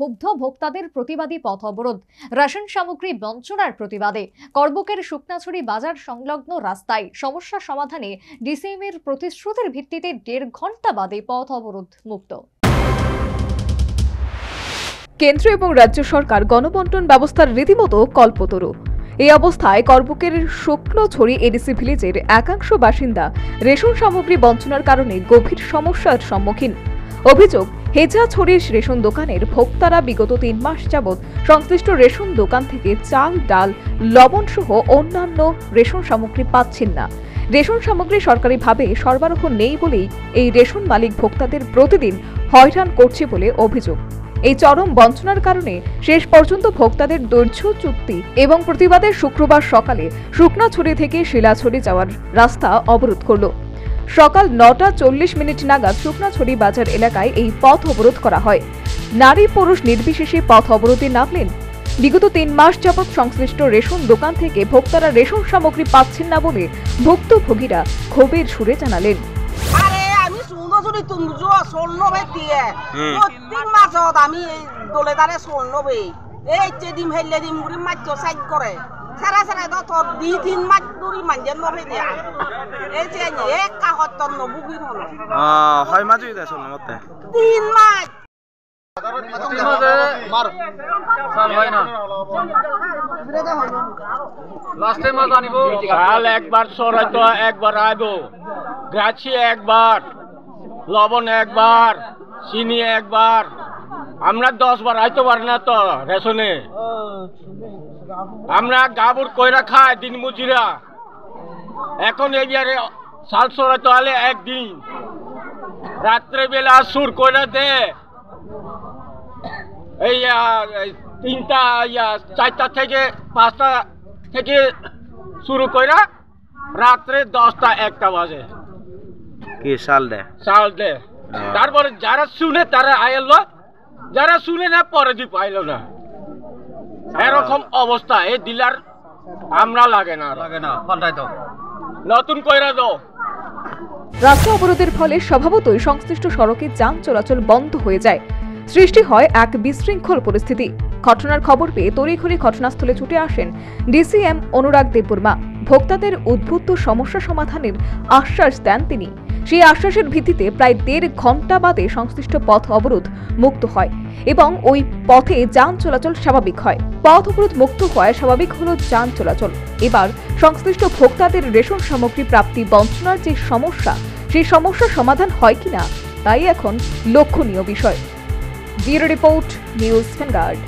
ক্ষুব্ধ ভোক্তাদের প্রতিবাদী পথ অবরোধ। রেশন সামগ্রী বঞ্চনার প্রতিবাদে করবুকের শুকনাছড়ি বাজার সংলগ্ন রাস্তায় সমস্যা সমাধানে ডিসিএম এর প্রতিশ্রুতির ভিত্তিতে 1.5 ঘন্টা বাদে পথ অবরোধ মুক্ত। কেন্দ্র এবং রাজ্য সরকার গণবন্টন ব্যবস্থার রীতিমতো কল্পতরু। এই অবস্থায় করবুকের শুকনোছড়ি এডিসি ভিলেজের একাংশ বাসিন্দা রেশন সামগ্রী বঞ্চনার কারণে গভীর সমস্যার সম্মুখীন। অভিযোগ, হেজাছড়ির রেশন দোকানের ভোক্তারা বিগত 3 মাস যাবৎ সংশ্লিষ্ট রেশন দোকান থেকে চাল, ডাল, লবণ সহ অন্যান্য রেশন সামগ্রী পাচ্ছেন না। রেশন সামগ্রী সরকারিভাবে সরবরাহ নেই বলেই এই রেশন মালিক ভোক্তাদের প্রতিদিন হয়রান করছে বলে অভিযোগ। এই চরম বঞ্চনার কারণে শেষ পর্যন্ত ভোক্তাদের ধৈর্যচ্যুতি এবং প্রতিবাদে শুক্রবার সকালে শুকনাছড়ি থেকে শিলাছড়ি যাওয়ার রাস্তা অবরোধ করল। সকাল 9:40 নাগাদ শুকনাছড়ি বাজার এলাকায় এই পথ অবরোধ করা হয়। নারী পুরুষ নির্বিশেষে পথ অবরোধে নামলেন। বিগত 3 মাস যাবৎ সংশ্লিষ্ট রেশন দোকান থেকে ভোক্তারা রেশন সামগ্রী পাচ্ছেন না বলে ভুক্তভোগীরা ক্ষোভের সুরে জানালেন। প্রত্যেক মাসত আমি দলে তারে স্বর্ণ বেই এই দিম হেলে দিম গুড়ি মাছ সাইড করে সারা সারা তো 2-3 মাস দূরি মানজে নবে দিয়া এই যে এক কাগজ তো নবুগি হলো হয় মাছ হইতা স্বর্ণ মতে 3 মাস মার সাল হয় না লাস্টে মাছ আনিব সাল একবার সরাইতো একবার আইবো গাছি একবার লবণ একবার চিনি একবার আমরা 10 বার আইতে পারি না তো রেশনে আমরা গাবুর কইরা খাই দিন মজুরা এখন এবারে সাল সরাইতে হলে একদিন রাত্রে বেলা সুর কইরা দে এই 3টা 4টা থেকে 5টা থেকে শুরু কইরা রাত্রে 10টা 1টা বাজে কি সাল দে তারপরে যারা শুনে তারা আইলো, যারা শুনে না পরে দি পাইলো না। এরকম অবস্থা এই ডিলার আমরা লাগে না পাল্টাই দাও নতুন কইরা দাও। রাস্তা অবরোধের ফলে স্বভাবতই সংশ্লিষ্ট সড়কে যান চলাচল বন্ধ হয়ে যায়। সৃষ্টি হয় এক বিশৃঙ্খল পরিস্থিতি। ঘটনার খবর পেয়ে তড়িঘড়ি ঘটনাস্থলে ছুটে আসেন ডিসিএম অনুরাগ দেববর্মা। ভোক্তাদের উদ্ভূত সমস্যা সমাধানের আশ্বাস দেন তিনি। সেই আশ্বাসের ভিত্তিতে প্রায় 1.5 ঘন্টা বাদে সংশ্লিষ্ট পথ অবরোধ মুক্ত হয় এবং ওই পথে যান চলাচল স্বাভাবিক হয়। পথ অবরোধ মুক্ত হওয়ায় স্বাভাবিক হলো যান চলাচল। এবার সংশ্লিষ্ট ভোক্তাদের রেশন সামগ্রী প্রাপ্তি বঞ্চনার যে সমস্যা, সেই সমস্যার সমাধান হয় কিনা তাই এখন লক্ষণীয় বিষয়। Bureau report, news vanguard.